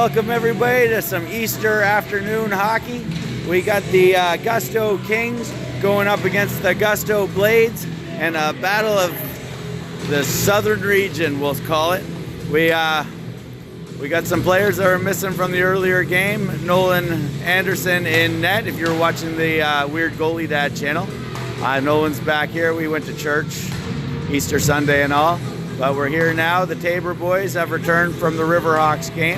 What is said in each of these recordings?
welcome everybody to some Easter afternoon hockey. We got the Gusto Kings going up against the Gusto Blades and a battle of the southern region, we'll call it. We got some players that are missing from the earlier game. Nolan Anderson in net, if you're watching the Weird Goalie Dad channel. Nolan's back here. We went to church Easter Sunday and all, but we're here now. The Tabor boys have returned from the Riverhawks game.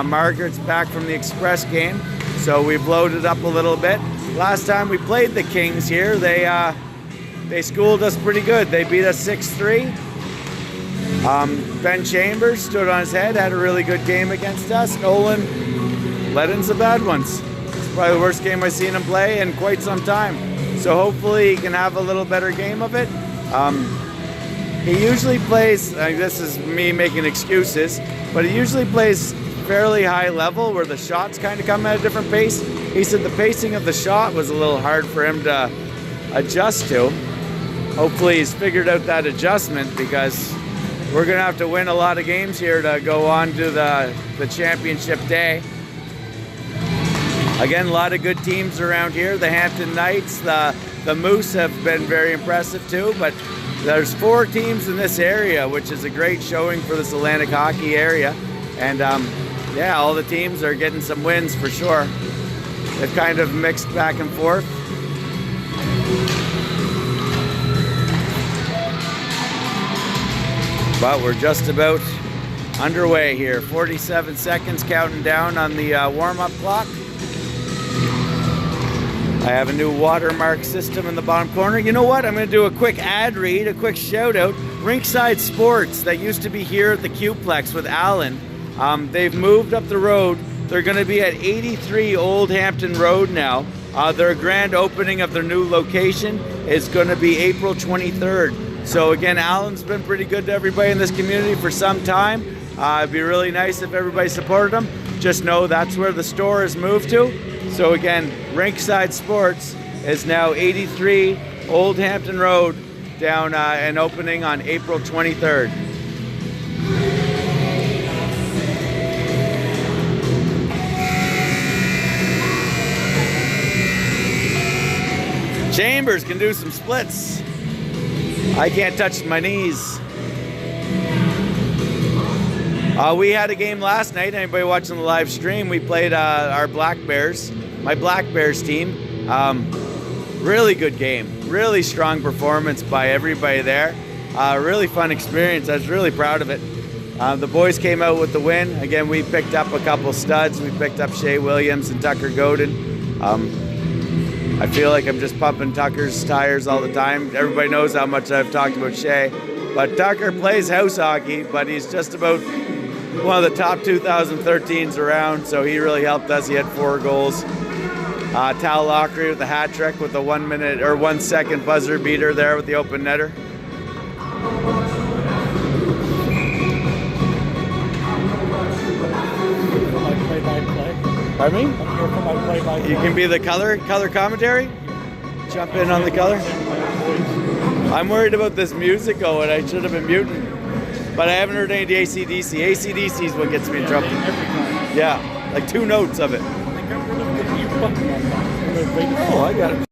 Margaret's back from the Express game, so we've loaded up a little bit. Last time we played the Kings here, they schooled us pretty good. They beat us 6-3. Ben Chambers stood on his head, had a really good game against us. Nolan let in some bad ones. It's probably the worst game I've seen him play in quite some time. So hopefully he can have a little better game of it. He usually plays, this is me making excuses, but he usually plays fairly high level where the shots kind of come at a different pace. He said the pacing of the shot was a little hard for him to adjust to. Hopefully he's figured out that adjustment, because we're going to have to win a lot of games here to go on to the championship day. Again, a lot of good teams around here. The Hampton Knights, the Moose have been very impressive too, but there's 4 teams in this area, which is a great showing for this Atlantic hockey area. And yeah, all the teams are getting some wins for sure. They've kind of mixed back and forth. But we're just about underway here. 47 seconds counting down on the warm-up clock. I have a new watermark system in the bottom corner. You know what? I'm going to do a quick ad read, a quick shout out. Rinkside Sports, that used to be here at the Q-Plex with Alan. They've moved up the road. They're going to be at 83 Old Hampton Road now. Their grand opening of their new location is going to be April 23rd. So again, Alan's been pretty good to everybody in this community for some time. It'd be really nice if everybody supported him. Just know that's where the store has moved to. So again, Rinkside Sports is now 83 Old Hampton Road down and opening on April 23rd. Chambers can do some splits. I can't touch my knees. We had a game last night. Anybody watching the live stream? We played our Black Bears, my Black Bears team. Really good game. Really strong performance by everybody there. Really fun experience. I was really proud of it. The boys came out with the win. Again, we picked up a couple studs. We picked up Shea Williams and Tucker Godin. I feel like I'm just pumping Tucker's tires all the time. Everybody knows how much I've talked about Shea. But Tucker plays house hockey, but he's just about one of the top 2013s around, so he really helped us. He had 4 goals. Tal Lockery with the hat trick with the 1 second buzzer beater there with the open netter. Pardon me? I'm here for my play-by-play. You can be the color commentary? Jump in on the color? I'm worried about this music going. I should have been muting. But I haven't heard any AC/DC. AC/DC is what gets me in trouble. Yeah, like 2 notes of it. Oh, I got it.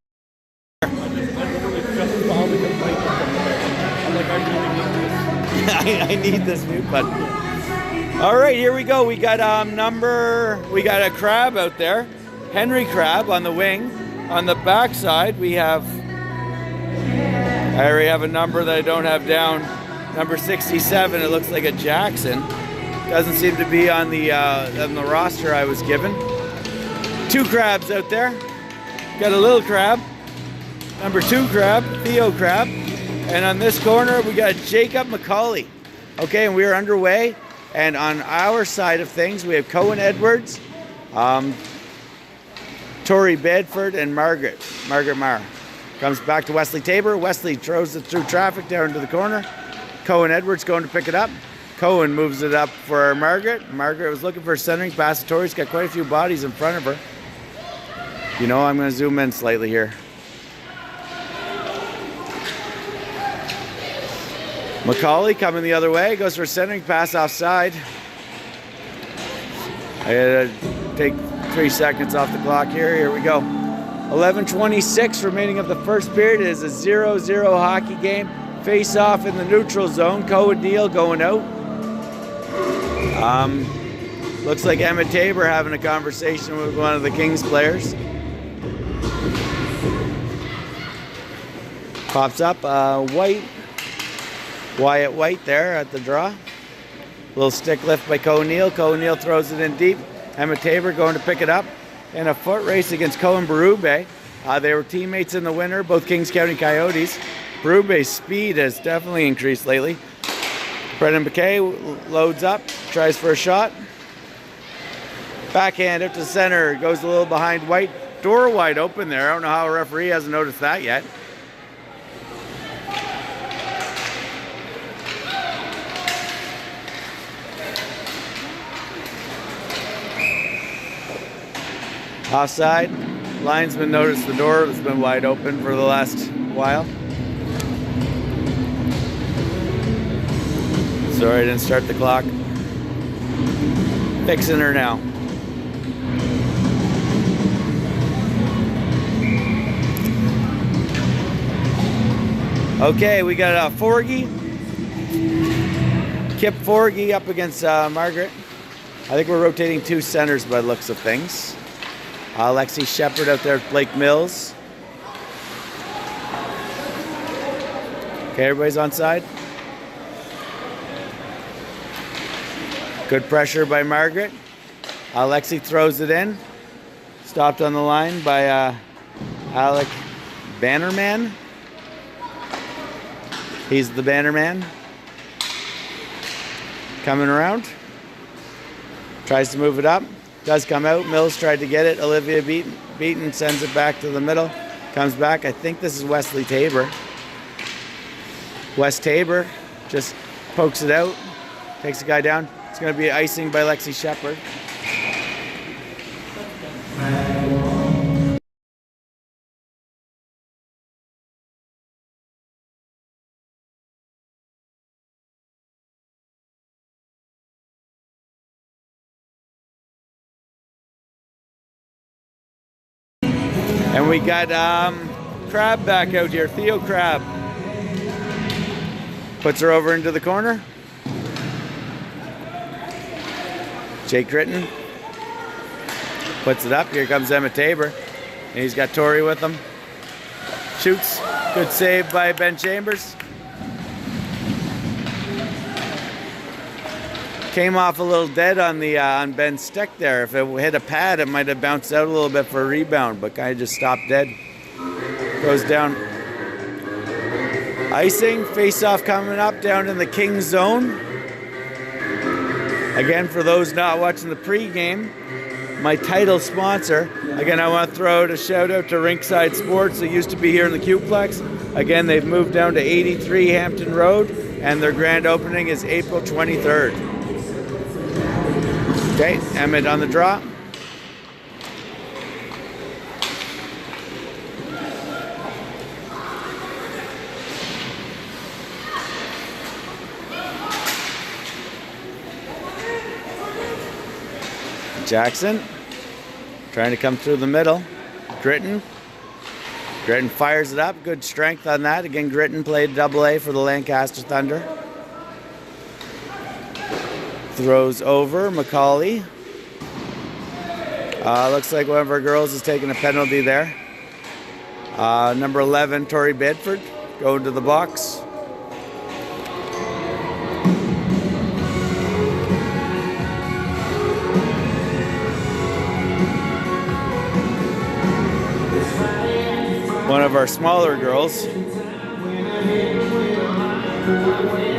I need this mute button. All right, here we go. We got a crab out there, Henry Crab on the wing. On the back side, I already have a number that I don't have down. Number 67. It looks like a Jackson. Doesn't seem to be on the roster I was given. 2 crabs out there. Got a little crab. Number 2 crab, Theo Crab. And on this corner, we got Jacob McCauley. Okay, and we are underway. And on our side of things, we have Cohen Edwards, Tori Bedford, and Margaret Marr. Comes back to Wesley Tabor. Wesley throws it through traffic down into the corner. Cohen Edwards going to pick it up. Cohen moves it up for Margaret. Margaret was looking for a centering pass. Tori's got quite a few bodies in front of her. You know, I'm going to zoom in slightly here. McCauley coming the other way. Goes for a centering pass offside. I gotta take 3 seconds off the clock here. Here we go. 11:26 remaining of the first period. It is a 0-0 hockey game. Face off in the neutral zone. Coadil going out. Looks like Emmett Tabor having a conversation with one of the Kings players. Pops up Wyatt White there at the draw. Little stick lift by Coneil. Coneil throws it in deep. Emmett Tabor going to pick it up. In a foot race against Cohen Berube. They were teammates in the winter, both Kings County Coyotes. Berube's speed has definitely increased lately. Brendan McKay loads up, tries for a shot. Backhand up to center, goes a little behind White. Door wide open there. I don't know how a referee hasn't noticed that yet. Offside. Linesman noticed the door has been wide open for the last while. Sorry, I didn't start the clock. Fixing her now. Okay, we got Forgy. Kip Forgy up against Margaret. I think we're rotating 2 centers by the looks of things. Lexi Shepard out there with Blake Mills. Okay, everybody's on side. Good pressure by Margaret. Lexi throws it in. Stopped on the line by Alec Bannerman. He's the Bannerman. Coming around. Tries to move it up. Does come out. Mills tried to get it. Olivia Beaton sends it back to the middle. Comes back. I think this is Wesley Tabor. Wes Tabor just pokes it out. Takes the guy down. It's going to be icing by Lexi Shepard. And we got Crab back out here, Theo Crab. Puts her over into the corner. Jake Gritton puts it up. Here comes Emmett Tabor. And he's got Tori with him. Shoots. Good save by Ben Chambers. Came off a little dead on the on Ben's stick there. If it hit a pad, it might have bounced out a little bit for a rebound, but kind of just stopped dead. Goes down. Icing, face-off coming up down in the Kings zone. Again, for those not watching the pregame, my title sponsor. Again, I want to throw out a shout out to Rinkside Sports. They used to be here in the Q-Plex. Again, they've moved down to 83 Hampton Road, and their grand opening is April 23rd. Okay, Emmett on the draw. Jackson trying to come through the middle. Gritton fires it up. Good strength on that. Again, Gritton played AA for the Lancaster Thunder. Throws over McCauley. Looks like one of our girls is taking a penalty there. Number 11, Tori Bedford, going to the box. One of our smaller girls.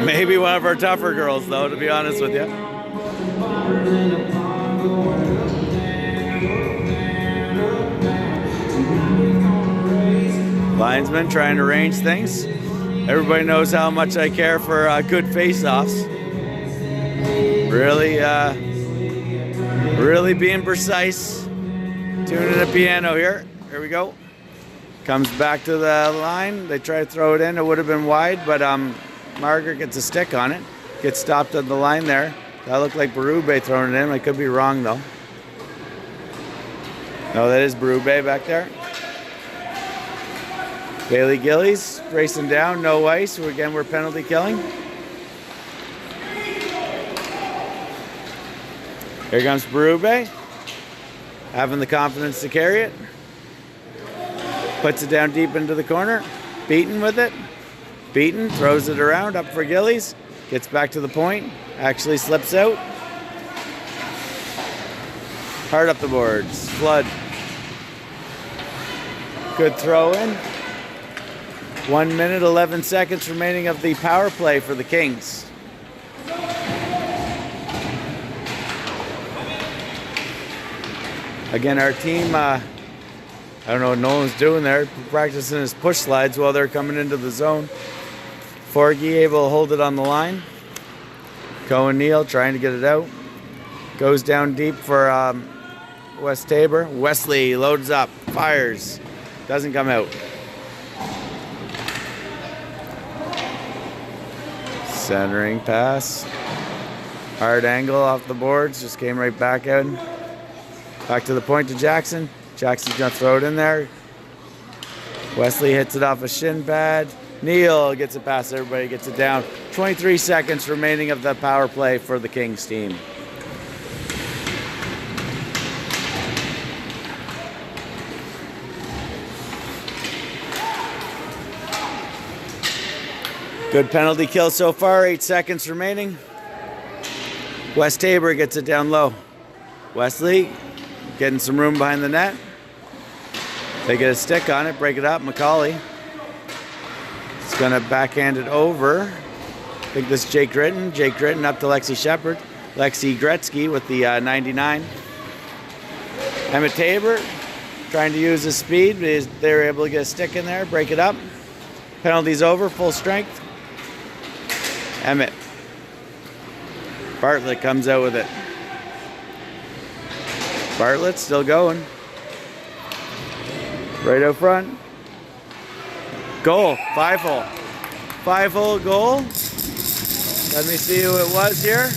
Maybe one of our tougher girls, though, to be honest with you. Linesman trying to arrange things. Everybody knows how much I care for good face-offs. Really being precise. Tuning the piano here. Here we go. Comes back to the line. They try to throw it in. It would have been wide, but Margaret gets a stick on it. Gets stopped at the line there. That looked like Berube throwing it in. I could be wrong, though. No, that is Berube back there. Bailey Gillies racing down, no ice. Again, we're penalty killing. Here comes Berube, having the confidence to carry it. Puts it down deep into the corner. Beaten with it. Beaten, throws it around, up for Gillies. Gets back to the point, actually slips out. Hard up the boards, Flood. Good throw in. 1 minute, 11 seconds remaining of the power play for the Kings. Again, our team, I don't know what Nolan's doing there, practicing his push slides while they're coming into the zone. Forgy able to hold it on the line. Cohen Neal trying to get it out. Goes down deep for West Tabor. Wesley loads up, fires, doesn't come out. Centering pass. Hard angle off the boards, just came right back out. Back to the point to Jackson. Jackson's gonna throw it in there. Wesley hits it off a shin pad. Neal gets it past everybody, gets it down. 23 seconds remaining of the power play for the Kings team. Good penalty kill so far, 8 seconds remaining. West Tabor gets it down low. Wesley getting some room behind the net. They get a stick on it, break it up. McCauley is going to backhand it over. I think this is Jake Gritton. Jake Gritton up to Lexi Shepard. Lexi Gretzky with the 99. Emmett Tabor trying to use his speed. They were able to get a stick in there, break it up. Penalty's over, full strength. Emmett. Bartlett comes out with it. Bartlett still going. Right out front. Goal, 5-hole. 5-hole goal. Let me see who it was here.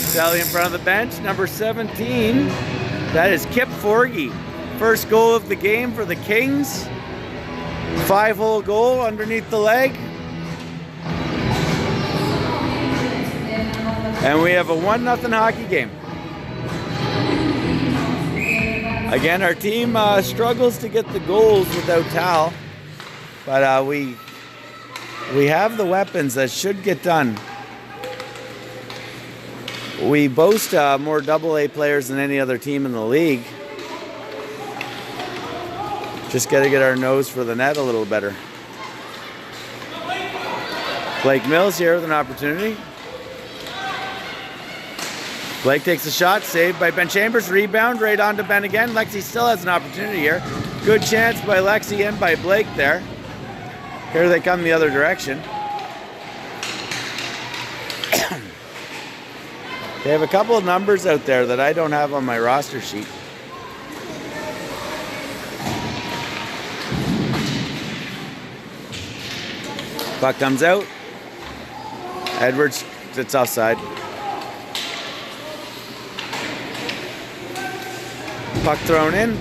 Sally in front of the bench, number 17. That is Kip Forgy. First goal of the game for the Kings. 5-hole goal underneath the leg. And we have a 1-0 hockey game. Again, our team struggles to get the goals without Tal, but we have the weapons that should get done. We boast more AA players than any other team in the league. Just got to get our nose for the net a little better. Blake Mills here with an opportunity. Blake takes a shot, saved by Ben Chambers, rebound right on to Ben again. Lexi still has an opportunity here. Good chance by Lexi and by Blake there. Here they come the other direction. They have a couple of numbers out there that I don't have on my roster sheet. Puck comes out. Edwards, it's offside. Puck thrown in.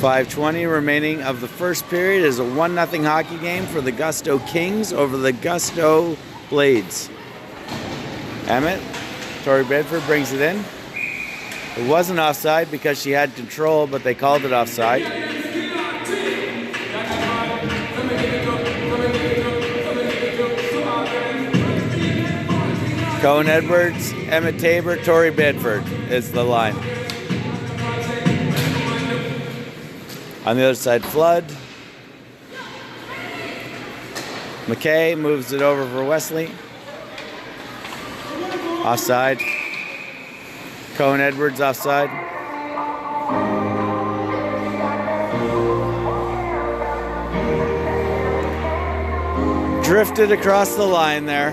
5:20 remaining of the first period is a 1-0 hockey game for the Gusto Kings over the Gusto Blades. Emmett, Tori Bedford brings it in. It wasn't offside because she had control, but they called it offside. Cohen Edwards, Emmett Tabor, Tori Bedford is the line. On the other side, Flood. McKay moves it over for Wesley. Offside. Cohen Edwards offside. Drifted across the line there.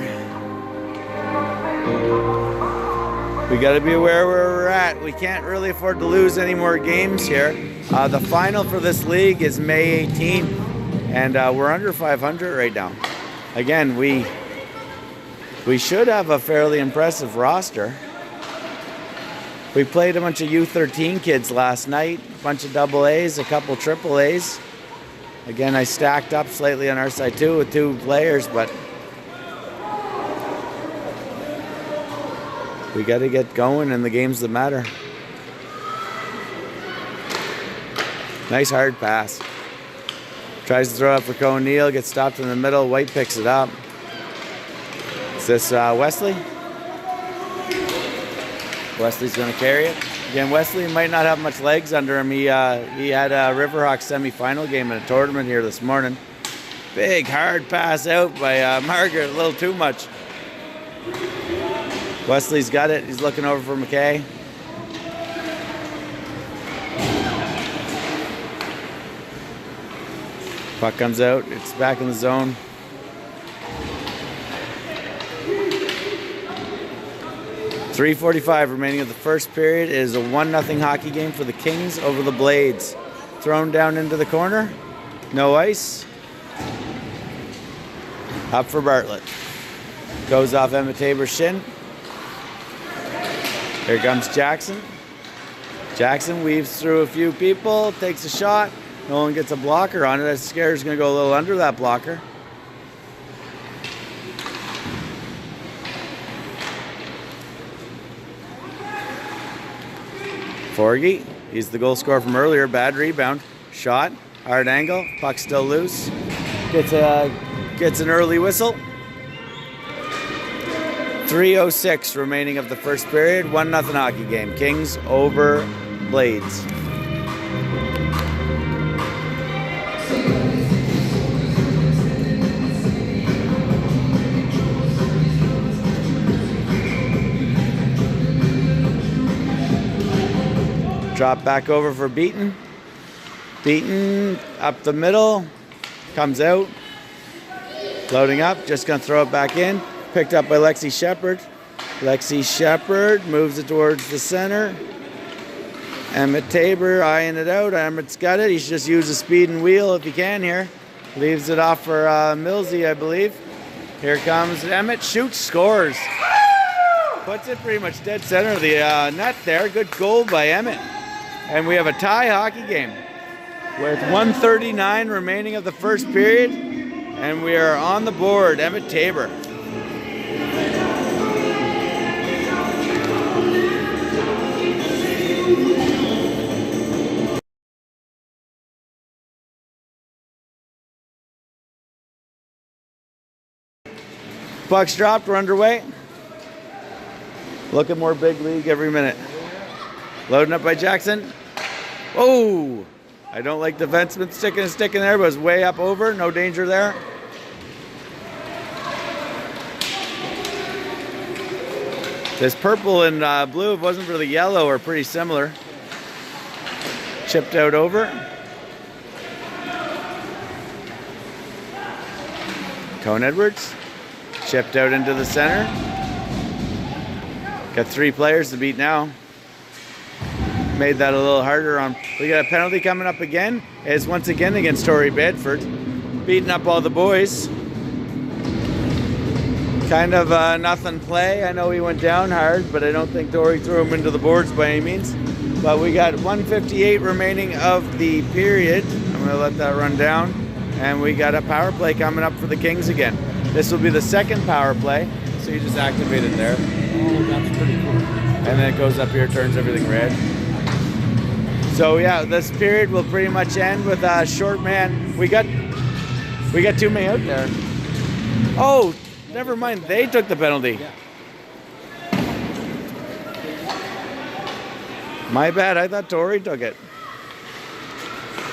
We got to be aware where we're at. We can't really afford to lose any more games here. The final for this league is May 18th, and we're under 500 right now. Again, we should have a fairly impressive roster. We played a bunch of U13 kids last night, a bunch of double A's, a couple triple A's. Again, I stacked up slightly on our side too with 2 players, but we got to get going in the games that matter. Nice hard pass. Tries to throw it for O'Neill, gets stopped in the middle. White picks it up. Is this Wesley? Wesley's going to carry it. Again, Wesley might not have much legs under him. He had a Riverhawks semi-final game in a tournament here this morning. Big hard pass out by Margaret, a little too much. Wesley's got it. He's looking over for McKay. Puck comes out. It's back in the zone. .3:45 remaining of the first period. It is a 1-0 hockey game for the Kings over the Blades. Thrown down into the corner. No ice. Up for Bartlett. Goes off Emmett Tabor's shin. Here comes Jackson. Jackson weaves through a few people, takes a shot. Nolan gets a blocker on it. That scare's going to go a little under that blocker. Forgy, he's the goal scorer from earlier. Bad rebound. Shot. Hard angle. Puck still loose. Gets an early whistle. 3:06 remaining of the first period. 1-0 hockey game. Kings over Blades. Drop back over for Beaton. Beaton up the middle. Comes out. Loading up. Just going to throw it back in. Picked up by Lexi Shepard. Lexi Shepard moves it towards the center. Emmett Tabor eyeing it out. Emmett's got it. He should just use the speed and wheel if he can here. Leaves it off for Millsy, I believe. Here comes Emmett. Shoots, scores. Puts it pretty much dead center of the net there. Good goal by Emmett. And we have a tie hockey game with 1:39 remaining of the first period. And we are on the board. Emmett Tabor. Puck's dropped, we're underway. Looking more big league every minute. Loading up by Jackson. Oh! I don't like the defenseman sticking a stick in there, but it's way up over. No danger there. This purple and blue, if it wasn't for the yellow, are pretty similar. Chipped out over. Cone Edwards. Chipped out into the center. Got 3 players to beat now. Made that a little harder on. We got a penalty coming up again. It's once again against Torrey Bedford. Beating up all the boys. Kind of nothing play. I know he went down hard, but I don't think Torrey threw him into the boards by any means. But we got 1:58 remaining of the period. I'm going to let that run down. And we got a power play coming up for the Kings again. This will be the second power play. So you just activate it there. Oh, that's pretty cool. And then it goes up here, turns everything red. So yeah, this period will pretty much end with a short man. We got 2 men out there. Oh, never mind. They took the penalty. Yeah. My bad. I thought Torrey took it.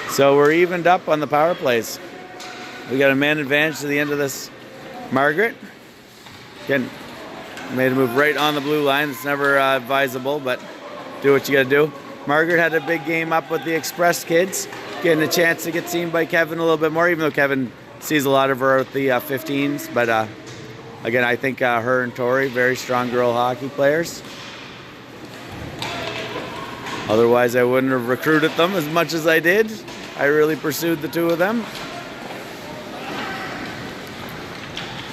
So we're evened up on the power plays. We got a man advantage to the end of this. Margaret. Again, made a move right on the blue line. It's never advisable, but do what you got to do. Margaret had a big game up with the Express kids, getting a chance to get seen by Kevin a little bit more, even though Kevin sees a lot of her at the 15s. But again, I think her and Tori, very strong girl hockey players. Otherwise, I wouldn't have recruited them as much as I did. I really pursued the 2 of them.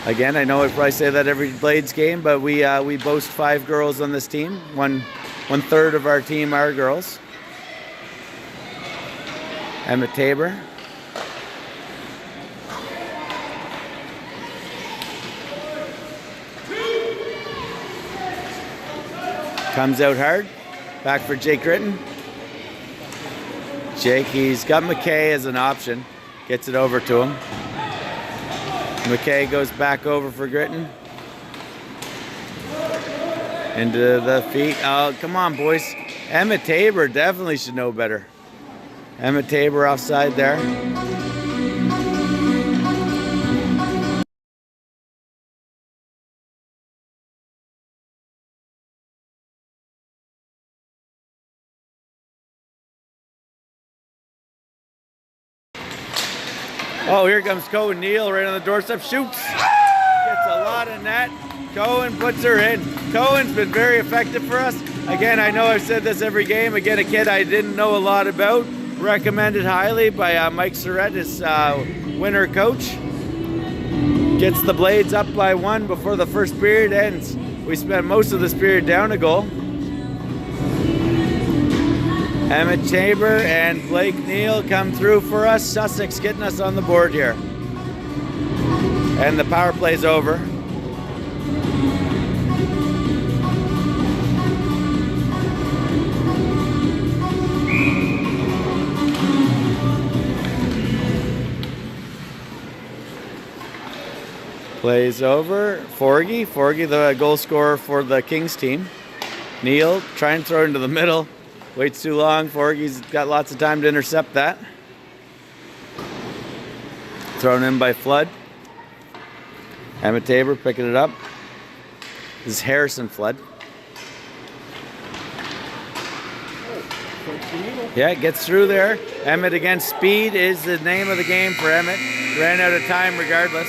Again, I know I probably say that every Blades game, but we boast 5 girls on this team. One 1/3 of our team are girls. Emmett Tabor. Comes out hard. Back for Jake Gritton. Jake, he's got McKay as an option. Gets it over to him. McKay goes back over for Gritton. Into the feet. Oh, come on, boys. Emmett Tabor definitely should know better. Emmett Tabor offside there. Oh, here comes Cohen Neal right on the doorstep. Shoots. Gets a lot of net. Cohen puts her in. Cohen's been very effective for us. Again, I know I've said this every game. Again, a kid I didn't know a lot about. Recommended highly by Mike Surrett, his winter coach. Gets the Blades up by 1 before the first period ends. We spent most of this period down a goal. Emmett Tabor and Blake Neal come through for us. Sussex getting us on the board here. And the power play's over. Plays over. Forgy, the goal scorer for the Kings team. Neal, try and throw into the middle. Waits too long. Forgy's got lots of time to intercept that. Thrown in by Flood. Emmett Tabor picking it up. This is Harrison Flood. Yeah, gets through there. Emmett again. Speed is the name of the game for Emmett. Ran out of time regardless.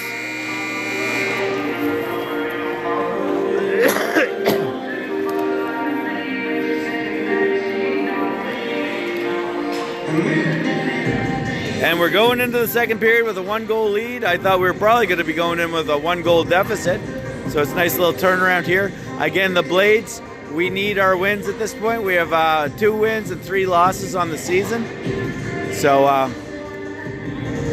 And we're going into the second period with a 1-goal lead. I thought we were probably going to be going in with a 1-goal deficit. So it's a nice little turnaround here. Again, the Blades, we need our wins at this point. We have 2 wins and 3 losses on the season. So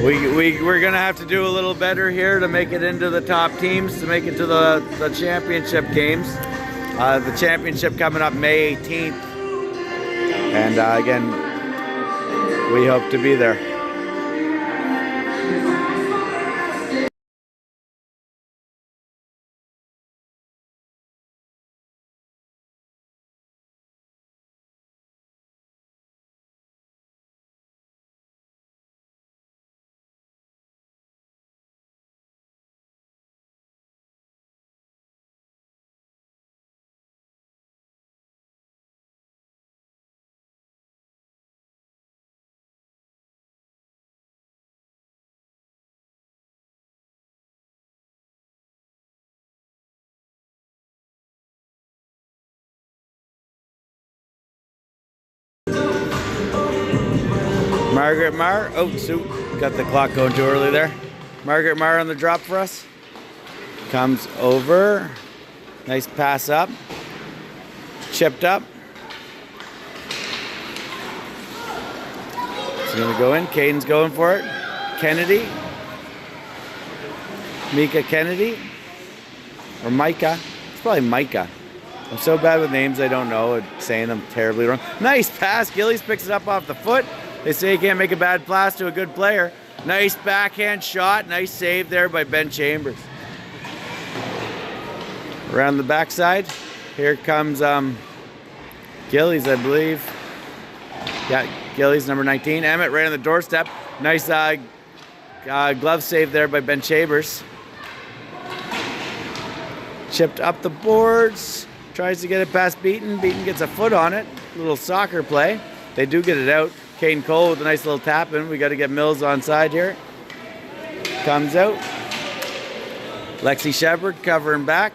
we're going to have to do a little better here to make it into the top teams, to make it to the championship games. The championship coming up May 18th. And again, we hope to be there. Margaret Marr, oh, shoot, got the clock going too early there. Margaret Marr on the drop for us. Comes over, nice pass up. Chipped up. It's gonna go in, Caden's going for it. Kennedy. Mika Kennedy. Or Micah, it's probably Micah. I'm so bad with names I don't know, saying them terribly wrong. Nice pass, Gillies picks it up off the foot. They say you can't make a bad pass to a good player. Nice backhand shot. Nice save there by Ben Chambers. Around the backside. Here comes Gillies, I believe. Yeah, Gillies, number 19. Emmett right on the doorstep. Nice glove save there by Ben Chambers. Chipped up the boards. Tries to get it past Beaton. Beaton gets a foot on it. Little soccer play. They do get it out. Caden Cole with a nice little tap in. We got to get Mills on side here. Comes out. Lexi Shepard covering back.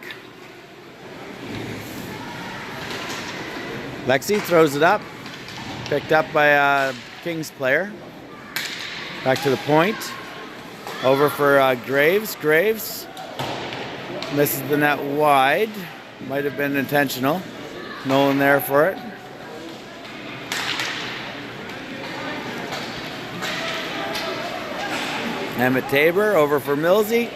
Lexi throws it up. Picked up by a Kings player. Back to the point. Over for Graves. Graves misses the net wide. Might have been intentional. Nolan there for it. Emmett Tabor over for Millsy.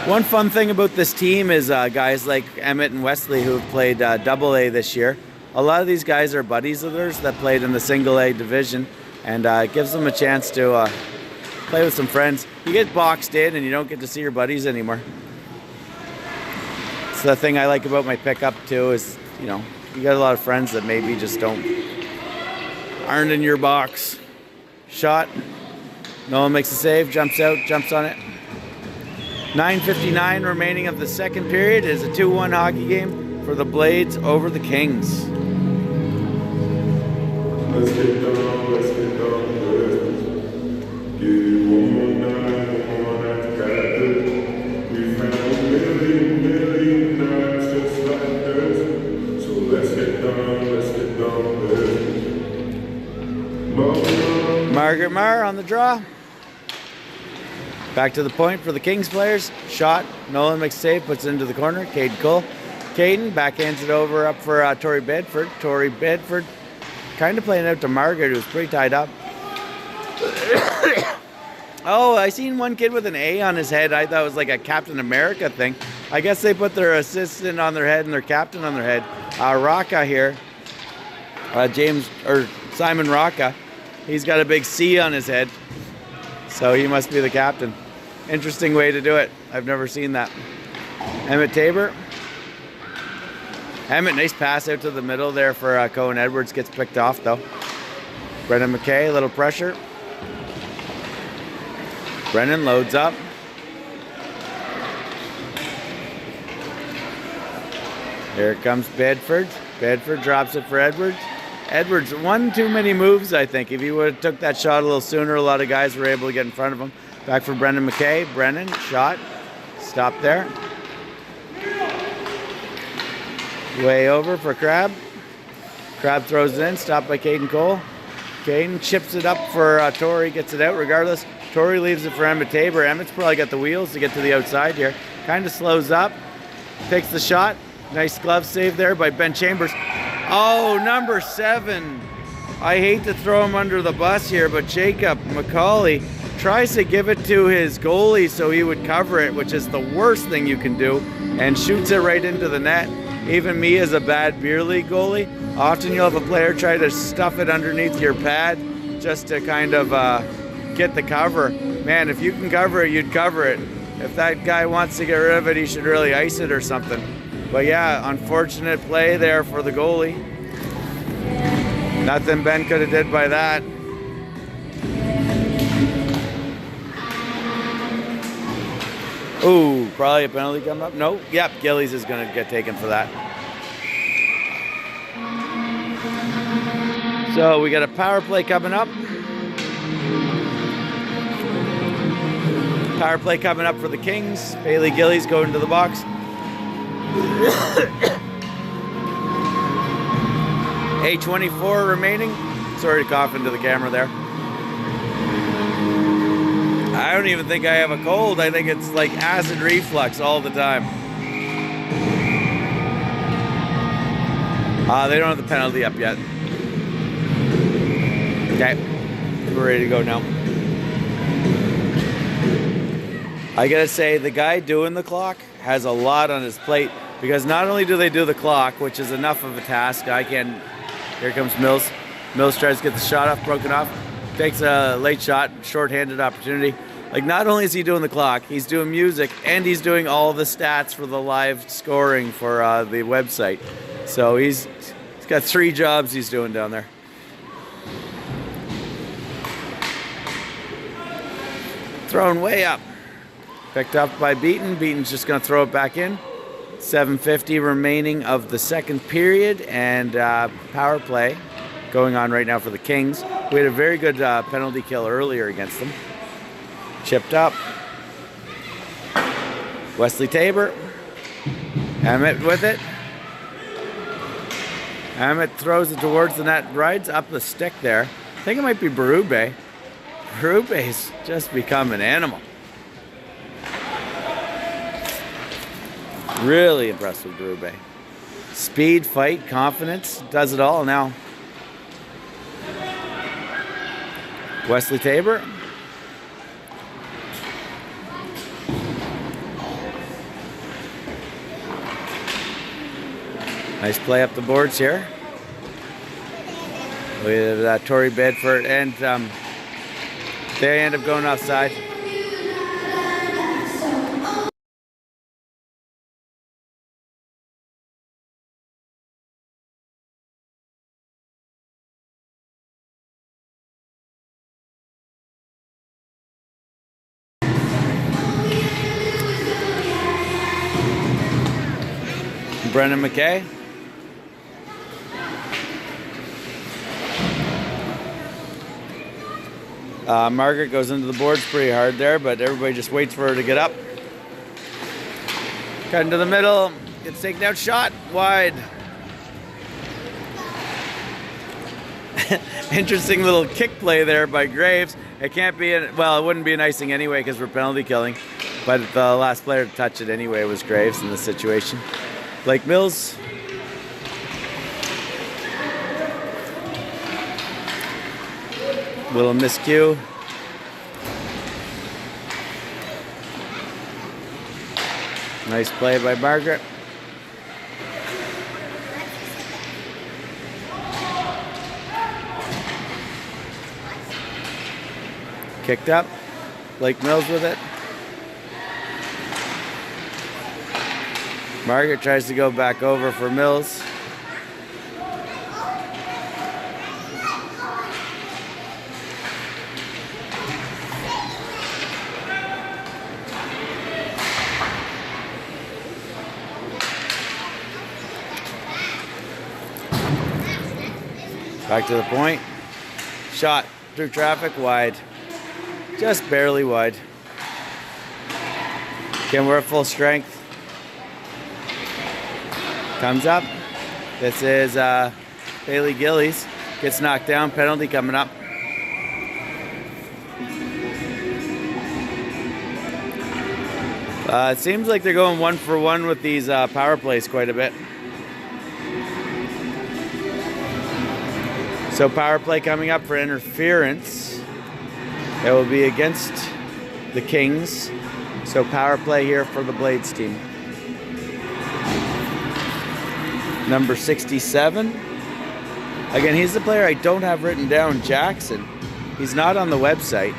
One fun thing about this team is guys like Emmett and Wesley who have played Double A this year. A lot of these guys are buddies of theirs that played in the Single A division, and it gives them a chance to play with some friends. You get boxed in and you don't get to see your buddies anymore. So the thing I like about my pickup too is, you know, you got a lot of friends that maybe just aren't in your box. Shot. Nolan makes a save, jumps out, jumps on it. 9:59 remaining of the second period. It is a 2-1 hockey game for the Blades over the Kings. Let's get down, let's get down to business. Give you one more night, got this. We found a million nights just like this. So let's get down to business. Margaret Marr on the draw. Back to the point for the Kings players. Shot. Nolan makes a save, puts it into the corner. Caden Cole. Caden backhands it over up for Tori Bedford. Tori Bedford kind of playing out to Margaret, who's pretty tied up. Oh, I seen one kid with an A on his head. I thought it was like a Captain America thing. I guess they put their assistant on their head and their captain on their head. Rocca here. Simon Rocca. He's got a big C on his head. So he must be the captain. Interesting way to do it. I've never seen that. Emmett Tabor. Emmett, nice pass out to the middle there for Cohen Edwards. Gets picked off though. Brendan McKay, a little pressure. Brendan loads up. Here comes Bedford. Bedford drops it for Edwards. Edwards, one too many moves, I think. If he would have took that shot a little sooner, a lot of guys were able to get in front of him. Back for Brendan McKay. Brendan, shot. Stop there. Way over for Crab. Crab throws it in, stopped by Caden Cole. Caden chips it up for Tori, gets it out regardless. Tori leaves it for Emmett Tabor. Emmett's probably got the wheels to get to the outside here. Kind of slows up, takes the shot. Nice glove save there by Ben Chambers. Oh, number 7. I hate to throw him under the bus here, but Jacob McCauley tries to give it to his goalie so he would cover it, which is the worst thing you can do, and shoots it right into the net. Even me as a bad beer league goalie, often you'll have a player try to stuff it underneath your pad just to kind of get the cover. Man, if you can cover it, you'd cover it. If that guy wants to get rid of it, he should really ice it or something. But yeah, unfortunate play there for the goalie. Nothing Ben could have did by that. Ooh, probably a penalty coming up. No, yep, Gillies is going to get taken for that. So we got a power play coming up. Power play coming up for the Kings. Bailey Gillies going to the box. 8:24 remaining. Sorry to cough into the camera there. I don't even think I have a cold. I think it's like acid reflux all the time. They don't have the penalty up yet. Okay, we're ready to go now. I gotta say, the guy doing the clock has a lot on his plate, because not only do they do the clock, which is enough of a task. Here comes Mills. Mills tries to get the shot off, broken off. Takes a late shot, shorthanded opportunity. Like, not only is he doing the clock, he's doing music, and he's doing all the stats for the live scoring for the website. So he's got 3 jobs he's doing down there. Thrown way up. Picked up by Beaton. Beaton's just going to throw it back in. 7:50 remaining of the second period, and power play going on right now for the Kings. We had a very good penalty kill earlier against them. Chipped up. Wesley Tabor. Emmett with it. Emmett throws it towards the net, rides up the stick there. I think it might be Berube. Berube's just become an animal. Really impressed with Berube. Speed, fight, confidence, does it all now. Wesley Tabor. Nice play up the boards here. With Tory Bedford, and they end up going offside. Brennan McKay. Margaret goes into the boards pretty hard there, but everybody just waits for her to get up. Cut into the middle, gets taken out, shot, wide. Interesting little kick play there by Graves. It can't be, well, it wouldn't be an icing anyway because we're penalty killing, but the last player to touch it anyway was Graves in this situation. Blake Mills. Little miscue. Nice play by Margaret. Kicked up. Blake Mills with it. Margaret tries to go back over for Mills. Back to the point. Shot through traffic, wide. Just barely wide. Again, we're at full strength. Comes up. This is Bailey Gillies. Gets knocked down. Penalty coming up. It seems like they're going 1-for-1 with these power plays quite a bit. So power play coming up for interference. It will be against the Kings. So power play here for the Blades team. Number 67. Again, he's the player I don't have written down, Jackson. He's not on the website.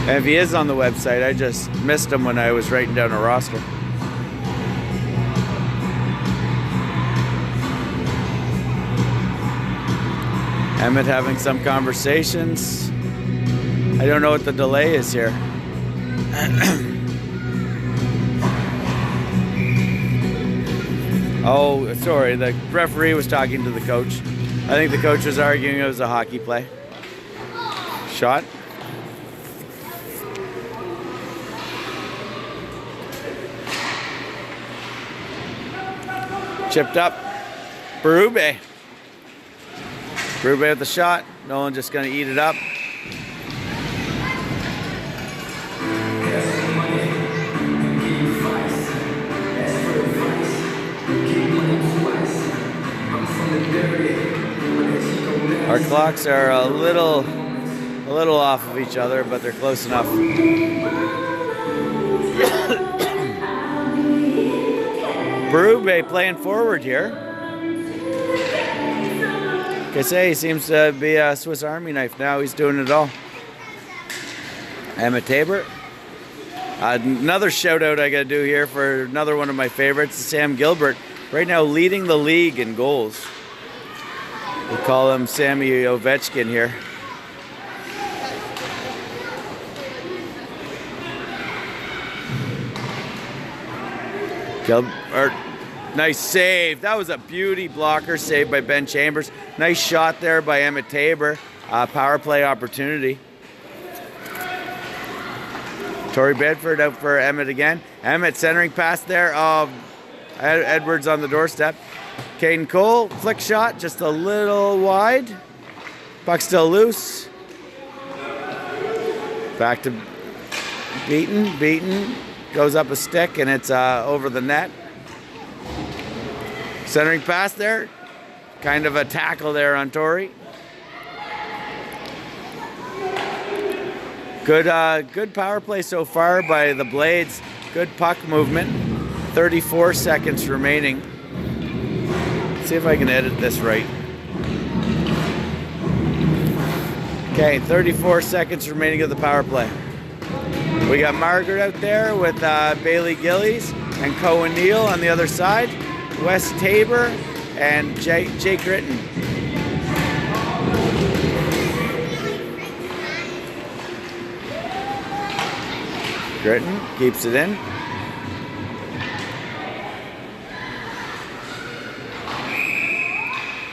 And if he is on the website, I just missed him when I was writing down a roster. Emmett having some conversations. I don't know what the delay is here. Oh, sorry, the referee was talking to the coach. I think the coach was arguing it was a hockey play. Shot. Chipped up. Berube. Berube with the shot. Nolan just going to eat it up. Our clocks are a little off of each other, but they're close enough. Berube playing forward here. Kase seems to be a Swiss Army knife now. He's doing it all. Emma Tabor. Another shout out I got to do here for another one of my favorites, Sam Gilbert. Right now leading the league in goals. We call him Sammy Ovechkin here. Gilbert, nice save. That was a beauty blocker save by Ben Chambers. Nice shot there by Emmett Tabor. Power play opportunity. Tory Bedford out for Emmett again. Emmett centering pass there. Edwards on the doorstep. Caden Cole, flick shot, just a little wide. Puck still loose. Back to Beaten, goes up a stick, and it's over the net. Centering pass there, kind of a tackle there on Torrey. Good power play so far by the Blades. Good puck movement. 34 seconds remaining. Let's see if I can edit this right. Okay, 34 seconds remaining of the power play. We got Margaret out there with Bailey Gillies and Cohen Neal on the other side. Wes Tabor and Jake Gritton. Gritton keeps it in.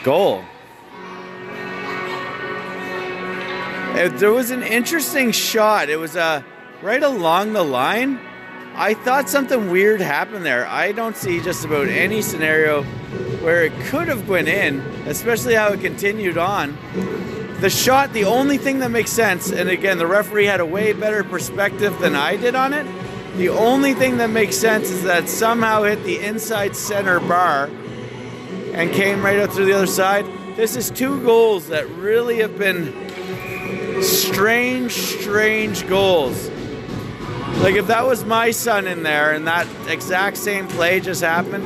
Goal. There was an interesting shot. It was right along the line. I thought something weird happened there. I don't see just about any scenario where it could have went in, especially how it continued on. The shot, the only thing that makes sense, and again, the referee had a way better perspective than I did on it. The only thing that makes sense is that it somehow hit the inside center bar and came right out through the other side. This is 2 goals that really have been strange goals. Like if that was my son in there and that exact same play just happened,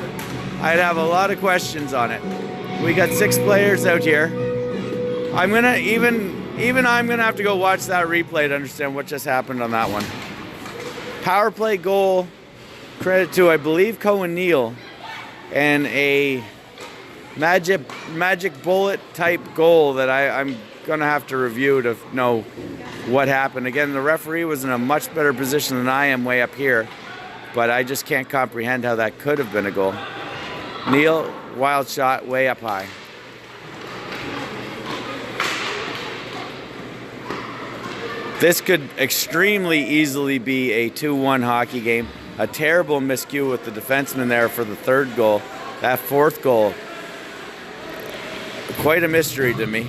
I'd have a lot of questions on it. We got 6 players out here. I'm gonna I'm gonna have to go watch that replay to understand what just happened on that one. Power play goal, credit to I believe Cohen Neal, and a magic bullet type goal that I'm gonna have to review to know what happened. Again, the referee was in a much better position than I am way up here, but I just can't comprehend how that could have been a goal. Neal, wild shot, way up high. This could extremely easily be a 2-1 hockey game. A terrible miscue with the defenseman there for the 3rd goal. That 4th goal, quite a mystery to me.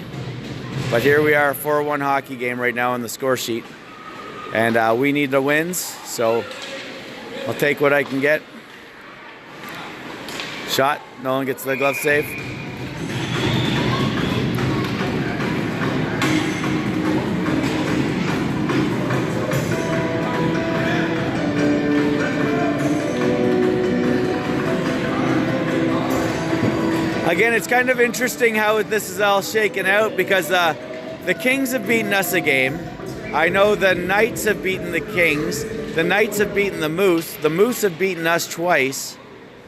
But here we are, 4-1 hockey game right now on the score sheet. And we need the wins, so I'll take what I can get. Shot, Nolan gets the glove save. Again, it's kind of interesting how this is all shaken out because the Kings have beaten us a game. I know the Knights have beaten the Kings. The Knights have beaten the Moose. The Moose have beaten us twice,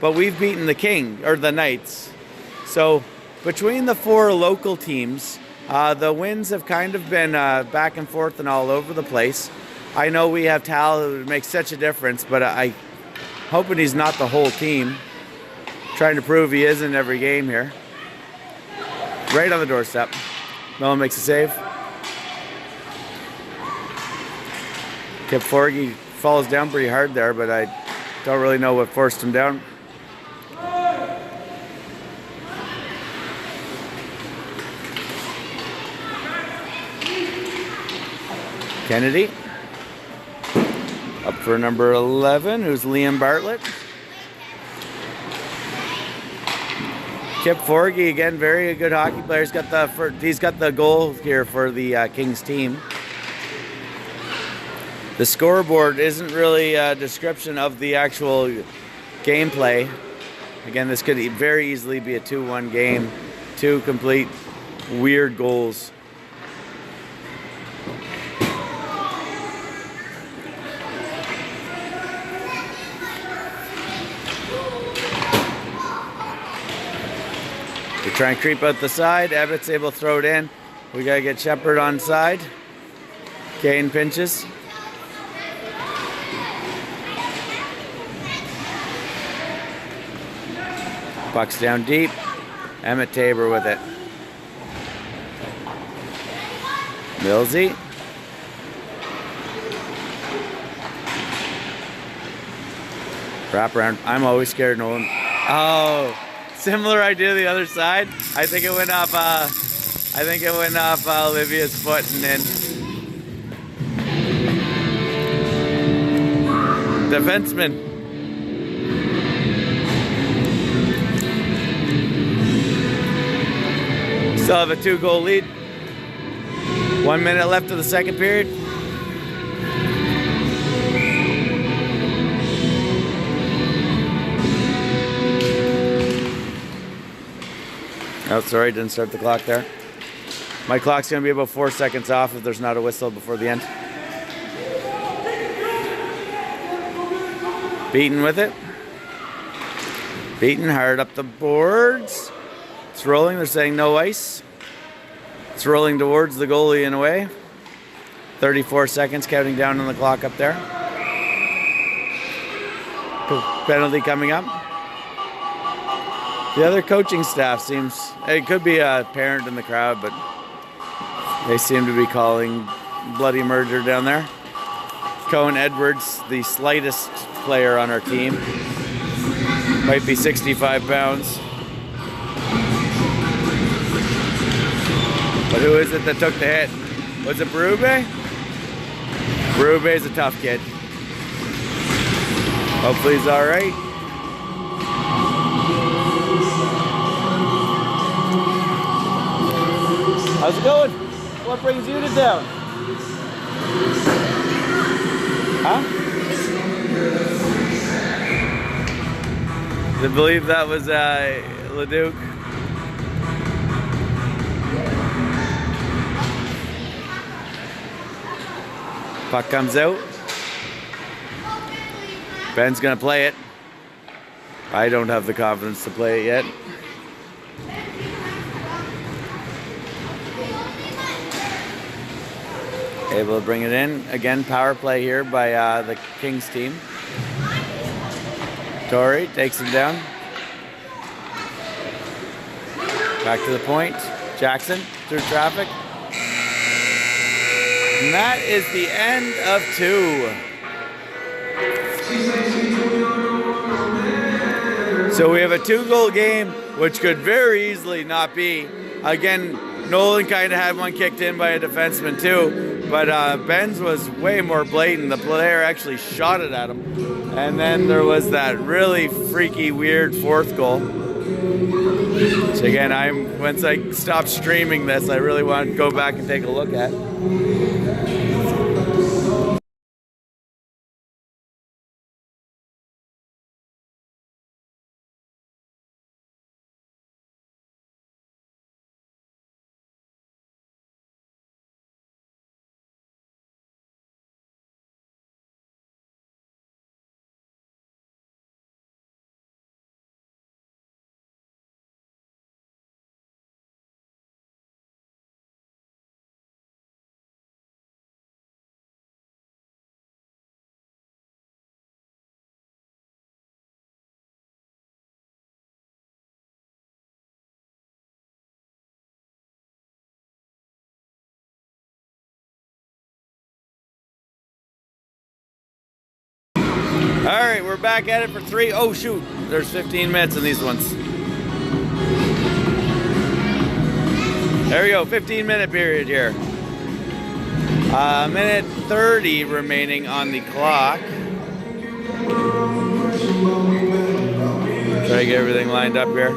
but we've beaten the Knights. So between the 4 local teams, the wins have kind of been back and forth and all over the place. I know we have Tal who makes such a difference, but I'm hoping he's not the whole team. Trying to prove he is in every game here. Right on the doorstep. Nolan makes a save. Kip Forgy falls down pretty hard there, but I don't really know what forced him down. Kennedy. Up for number 11, who's Liam Bartlett. Kip Forgy, again, very good hockey player. He's got the goal here for the Kings team. The scoreboard isn't really a description of the actual gameplay. Again, this could very easily be a 2-1 game. 2 complete weird goals. We try and creep out the side. Abbott's able to throw it in. We got to get Shepard on side. Kane pinches. Puck's down deep. Emmett Tabor with it. Millsy. Wrap around. I'm always scared, Nolan. Oh. Similar idea the other side. I think it went off Olivia's foot and then Defenseman. Still have a 2-goal lead. 1 minute left of the second period. Oh, sorry, didn't start the clock there. My clock's gonna be about 4 seconds off if there's not a whistle before the end. Beaton with it. Beaton hard up the boards. It's rolling, they're saying no ice. It's rolling towards the goalie in a way. 34 seconds counting down on the clock up there. Penalty coming up. The other coaching staff seems, it could be a parent in the crowd, but they seem to be calling bloody murder down there. Cohen Edwards, the slightest player on our team, might be 65 pounds. But who is it that took the hit? Was it Berube? Berube's a tough kid. Hopefully he's all right. How's it going? What brings you to town? Huh? I believe that was Leduc. Puck comes out. Ben's gonna play it. I don't have the confidence to play it yet. Able to bring it in. Again, power play here by the Kings team. Torrey takes him down. Back to the point. Jackson through traffic. And that is the end of 2. So we have a 2-goal game, which could very easily not be. Again, Nolan kind of had one kicked in by a defenseman too. But Ben's was way more blatant. The player actually shot it at him. And then there was that really freaky, weird 4th goal. So again, once I stop streaming this, I really want to go back and take a look at. All right, we're back at it for 3. Oh shoot, there's 15 minutes in these ones. There we go, 15-minute period here. Minute 30 remaining on the clock. Try to get everything lined up here.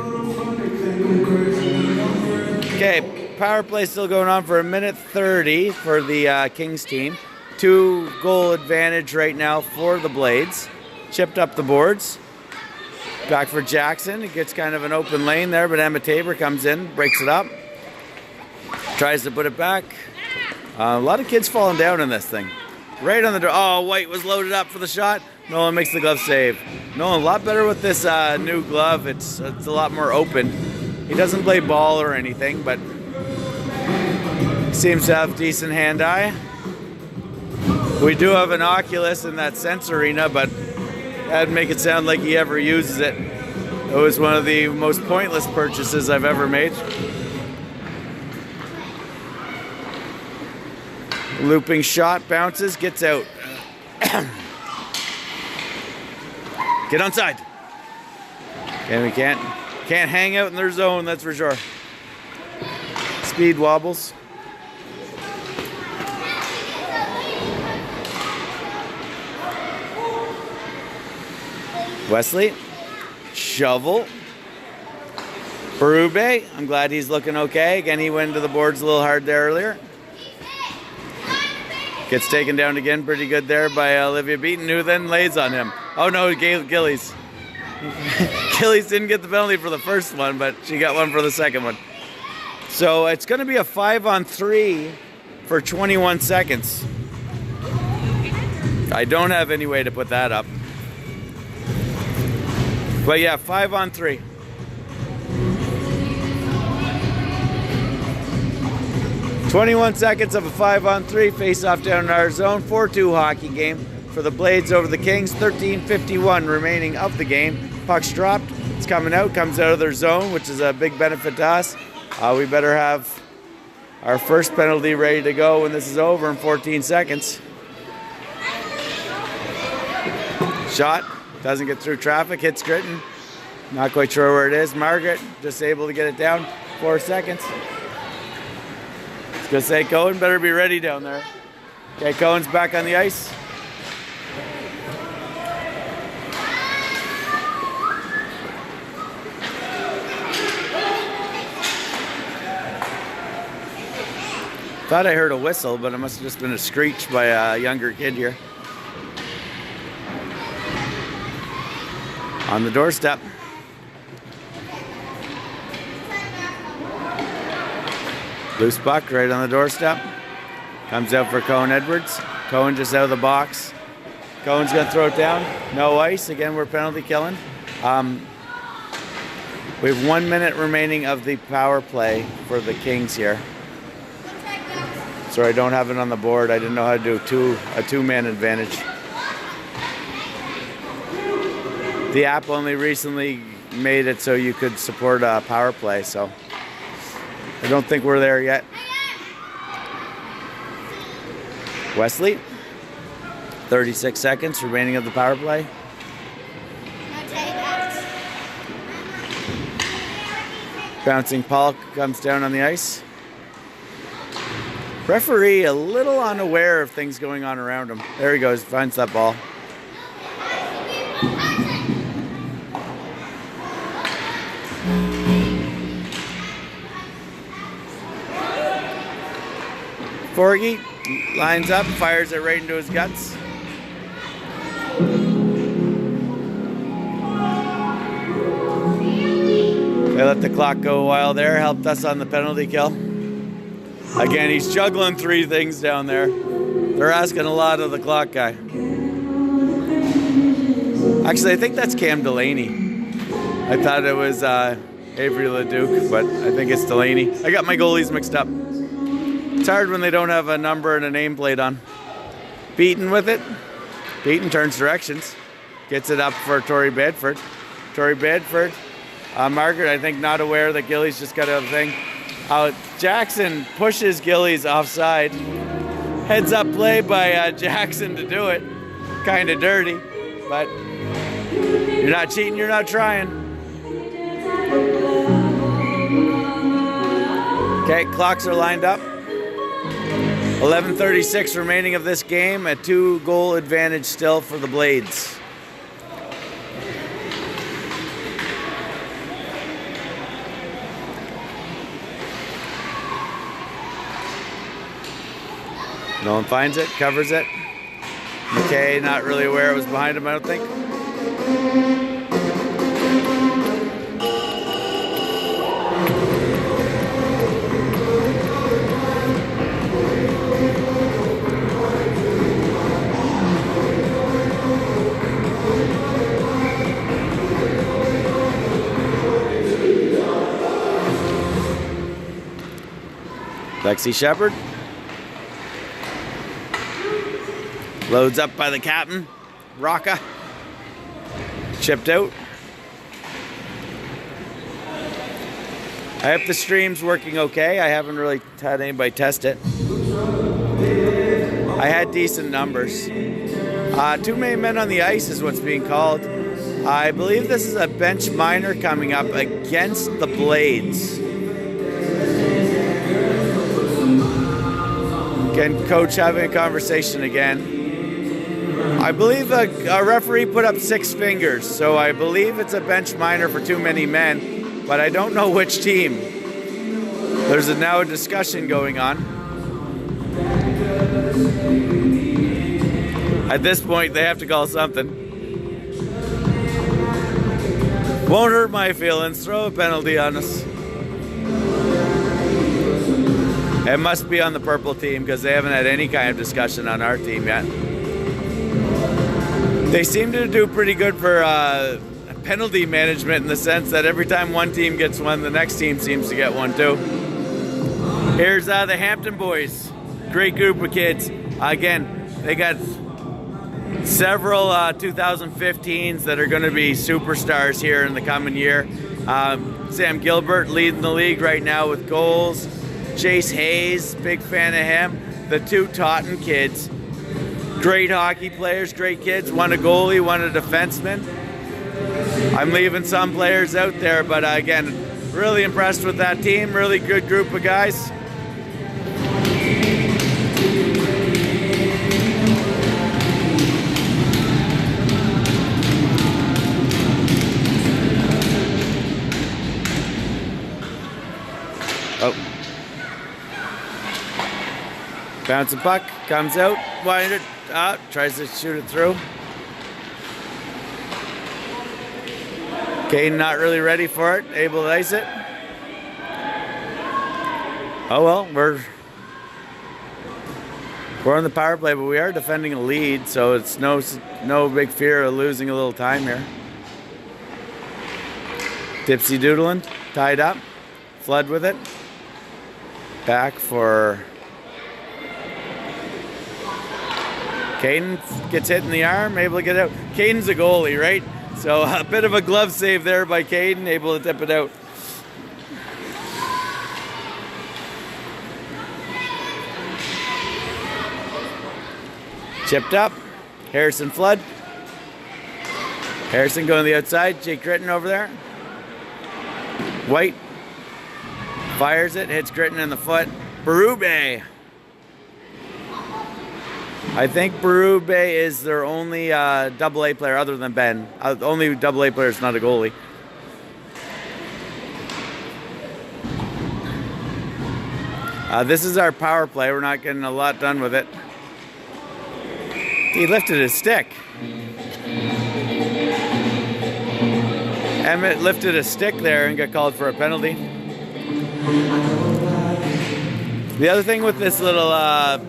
Okay, power play still going on for a minute 30 for the Kings team. 2-goal advantage right now for the Blades. Chipped up the boards. Back for Jackson. It gets kind of an open lane there, but Emma Tabor comes in, breaks it up. Tries to put it back. A lot of kids falling down in this thing. Right on the door. Oh, White was loaded up for the shot. Nolan makes the glove save. Nolan, a lot better with this new glove. It's a lot more open. He doesn't play ball or anything, but seems to have decent hand-eye. We do have an Oculus in that Sense Arena, but that'd make it sound like he ever uses it. It was one of the most pointless purchases I've ever made. Looping shot, bounces, gets out. Get onside. And we can't hang out in their zone, that's for sure. Speed wobbles. Wesley. Shovel. Berube. I'm glad he's looking okay. Again, he went to the boards a little hard there earlier. Gets taken down again pretty good there by Olivia Beaton, who then lays on him. Oh no, Gillies. Gillies didn't get the penalty for the first one, but she got one for the second one. So it's going to be a 5-on-3 for 21 seconds. I don't have any way to put that up. But yeah, 5-on-3. "21 seconds of a 5-on-3 face-off down in our zone. 4-2 hockey game for the Blades over the Kings. 13:51 remaining of the game. Puck's dropped. It's coming out. Comes out of their zone, which is a big benefit to us. We better have our first penalty ready to go when this is over in 14 seconds. Shot. Doesn't get through traffic. Hits Gritton. Not quite sure where it is. Margaret just able to get it down. 4 seconds. I was going to say, Cohen better be ready down there. Okay, Cohen's back on the ice. Thought I heard a whistle, but it must have just been a screech by a younger kid here. On the doorstep. Loose puck right on the doorstep. Comes out for Cohen Edwards. Cohen just out of the box. Cohen's going to throw it down. No ice. Again, we're penalty killing. We have 1 minute remaining of the power play for the Kings here. Sorry, I don't have it on the board. I didn't know how to do a two-man advantage. The app only recently made it so you could support a power play, so I don't think we're there yet. Wesley, 36 seconds remaining of the power play. Bouncing puck comes down on the ice. Referee a little unaware of things going on around him. There he goes, finds that ball. Forgy lines up, fires it right into his guts. They let the clock go a while there, helped us on the penalty kill. Again, he's juggling 3 things down there. They're asking a lot of the clock guy. Actually, I think that's Cam Delaney. I thought it was Avery LeDuc, but I think it's Delaney. I got my goalies mixed up. It's hard when they don't have a number and a nameplate on. Beaton with it. Beaton turns directions. Gets it up for Tori Bedford. Tori Bedford. Margaret, I think, not aware that Gillies just got out of the thing. Jackson pushes Gillies offside. Heads up play by Jackson to do it. Kind of dirty, but you're not cheating, you're not trying. Okay, clocks are lined up. 11:36 remaining of this game. A 2-goal advantage still for the Blades. No one finds it, covers it. McKay not really aware it was behind him, I don't think. Lexi Shepard. Loads up by the captain. Rocca. Chipped out. I hope the stream's working okay. I haven't really had anybody test it. I had decent numbers. 2 main men on the ice is what's being called. I believe this is a bench minor coming up against the Blades. Again, coach having a conversation again. I believe a referee put up 6 fingers, so I believe it's a bench minor for too many men, but I don't know which team. There's now a discussion going on. At this point, they have to call something. Won't hurt my feelings. Throw a penalty on us. It must be on the purple team because they haven't had any kind of discussion on our team yet. They seem to do pretty good for penalty management in the sense that every time one team gets one, the next team seems to get one too. Here's the Hampton boys. Great group of kids. Again, they got several 2015s that are going to be superstars here in the coming year. Sam Gilbert leading the league right now with goals. Chase Hayes, big fan of him. The 2 Taunton kids. Great hockey players, great kids. One a goalie, one a defenseman. I'm leaving some players out there, but again, really impressed with that team. Really good group of guys. Oh. Bouncing puck, comes out, winded, tries to shoot it through. Caden not really ready for it, able to ice it. Oh well, we're on the power play, but we are defending a lead, so it's no big fear of losing a little time here. Tipsy doodling, tied up, Flood with it. Back for Caden, gets hit in the arm, able to get out. Caden's a goalie, right? So a bit of a glove save there by Caden, able to tip it out. Chipped up, Harrison Flood. Harrison going to the outside, Jake Gritton over there. White fires it, hits Gritton in the foot. Berube. I think Berube is their only AA player other than Ben. Only AA player is not a goalie. This is our power play. We're not getting a lot done with it. He lifted his stick. Emmett lifted a stick there and got called for a penalty. The other thing with this little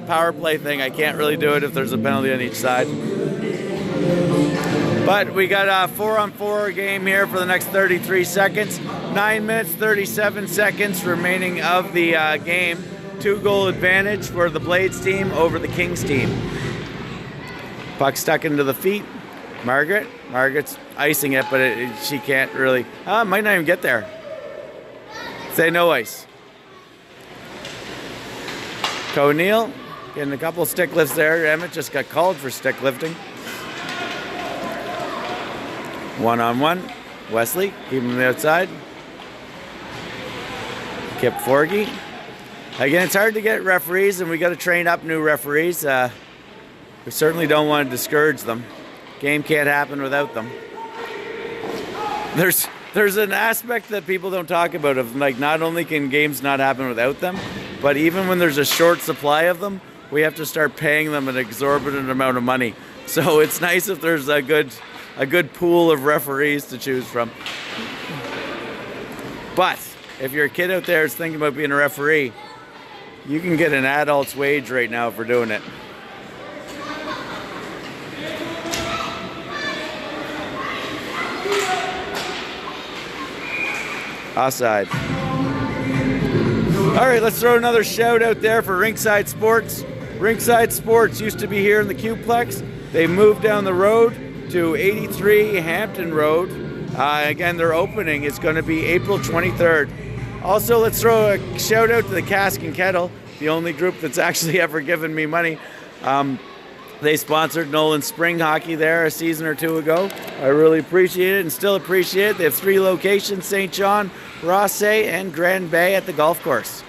power play thing, I can't really do it if there's a penalty on each side. But we got a 4-on-4 game here for the next 33 seconds. 9 minutes, 37 seconds remaining of the game. 2-goal advantage for the Blades team over the Kings team. Puck stuck into the feet. Margaret's icing it, but she can't really. Might not even get there. Say no ice. O'Neill getting a couple stick lifts there. Emmett just got called for stick lifting. 1-on-1. Wesley keeping him outside. Kip Forgy. Again, it's hard to get referees, and we got to train up new referees. We certainly don't want to discourage them. Game can't happen without them. There's an aspect that people don't talk about of, like, not only can games not happen without them, but even when there's a short supply of them, we have to start paying them an exorbitant amount of money. So it's nice if there's a good pool of referees to choose from. But if you're a kid out there who's thinking about being a referee, you can get an adult's wage right now for doing it. Offside. All right, let's throw another shout out there for Rinkside Sports. Rinkside Sports used to be here in the Q-Plex. They moved down the road to 83 Hampton Road. Again, their opening is going to be April 23rd. Also, let's throw a shout out to the Cask and Kettle, the only group that's actually ever given me money. They sponsored Nolan Spring Hockey there a season or two ago. I really appreciate it and still appreciate it. They have 3 locations, St. John, Rossay, and Grand Bay at the golf course.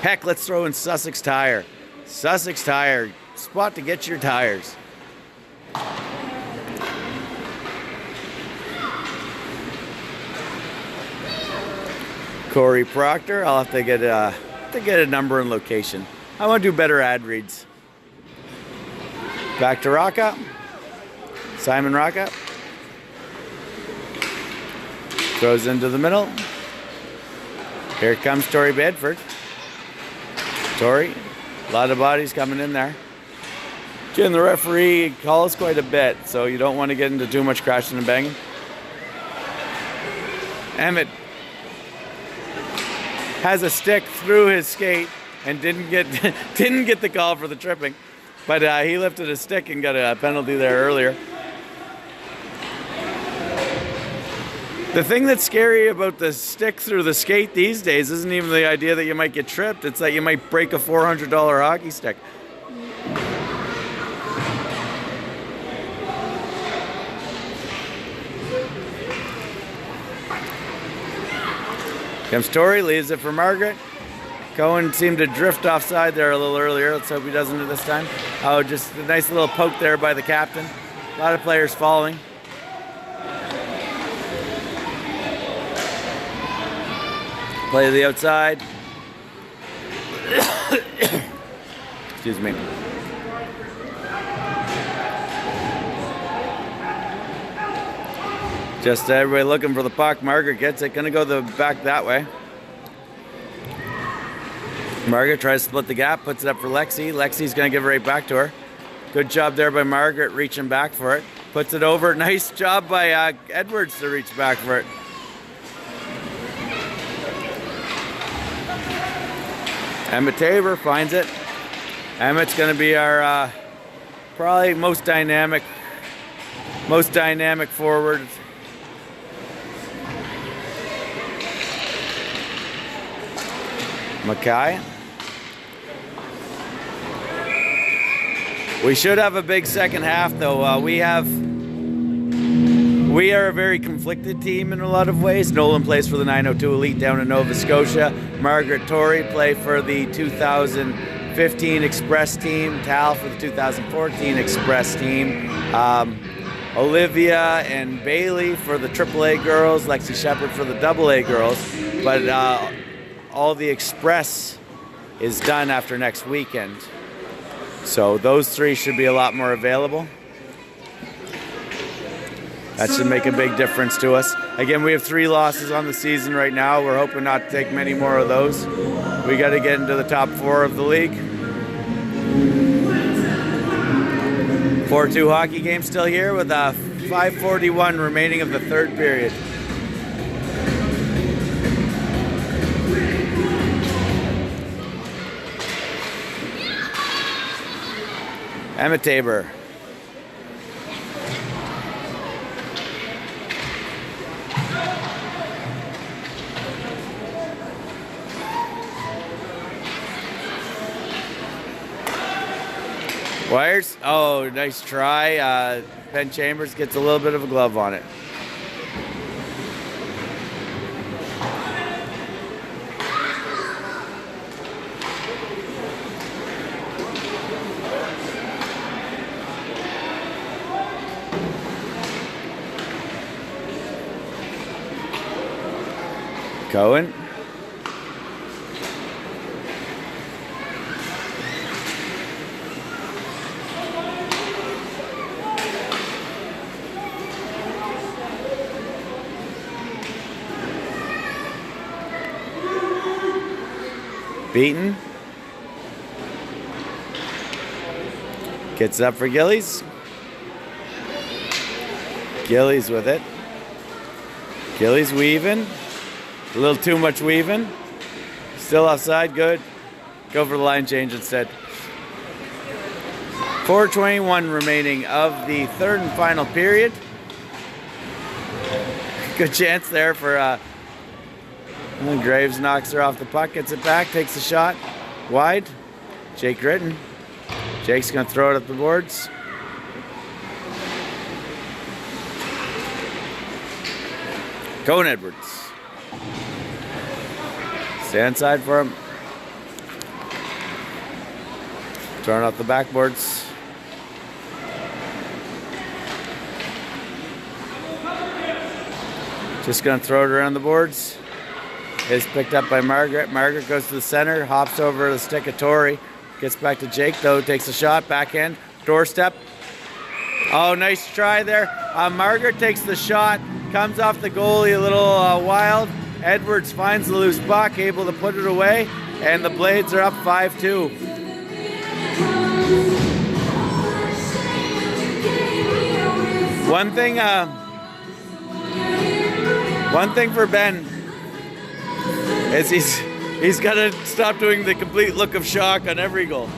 Heck, let's throw in Sussex Tire. Sussex Tire, spot to get your tires. Corey Proctor, I'll have to get a number and location. I want to do better ad reads. Back to Rocca. Simon Rocca. Throws into the middle. Here comes Torrey Bedford. Torrey, a lot of bodies coming in there. Again, the referee calls quite a bit, so you don't want to get into too much crashing and banging. Emmett has a stick through his skate and didn't get the call for the tripping, but he lifted a stick and got a penalty there earlier. The thing that's scary about the stick through the skate these days isn't even the idea that you might get tripped, it's that you might break a $400 hockey stick. Comes Torrey, leaves it for Margaret. Cohen seemed to drift offside there a little earlier. Let's hope he doesn't do this time. Oh, just a nice little poke there by the captain. A lot of players falling. Play to the outside. Excuse me. Just everybody looking for the puck. Margaret gets it. Gonna go back that way. Margaret tries to split the gap, puts it up for Lexi. Lexi's gonna give it right back to her. Good job there by Margaret reaching back for it. Puts it over. Nice job by Edwards to reach back for it. Emmett Tabor finds it. Emmett's going to be our probably most dynamic forward. Mackay. We should have a big second half, though. We are a very conflicted team in a lot of ways. Nolan plays for the 902 Elite down in Nova Scotia. Margaret Torrey play for the 2015 Express team. Tal for the 2014 Express team. Olivia and Bailey for the AAA girls. Lexi Shepard for the AA girls. But all the Express is done after next weekend. So those three should be a lot more available. That should make a big difference to us. Again, we have 3 losses on the season right now. We're hoping not to take many more of those. We got to get into the top 4 of the league. 4-2 hockey game still here with 5:41 remaining of the third period. Emmett Tabor. Wires. Oh, nice try. Ben Chambers gets a little bit of a glove on it. Cohen. Beaton. Gets up for Gillies. Gillies with it. Gillies weaving. A little too much weaving. Still offside, good. Go for the line change instead. 4:21 remaining of the third and final period. Good chance there for Graves knocks her off the puck, gets it back, takes a shot. Wide. Jake Gritton. Jake's going to throw it up the boards. Cohen Edwards. Stay inside for him. Throwing off the backboards. Just going to throw it around the boards. It's picked up by Margaret. Margaret goes to the center, hops over the stick of Tori. Gets back to Jake, though. Takes a shot, backhand, doorstep. Oh, nice try there. Margaret takes the shot, comes off the goalie a little wild. Edwards finds the loose puck, able to put it away, and the Blades are up 5-2. One thing for Ben is he's got to stop doing the complete look of shock on every goal.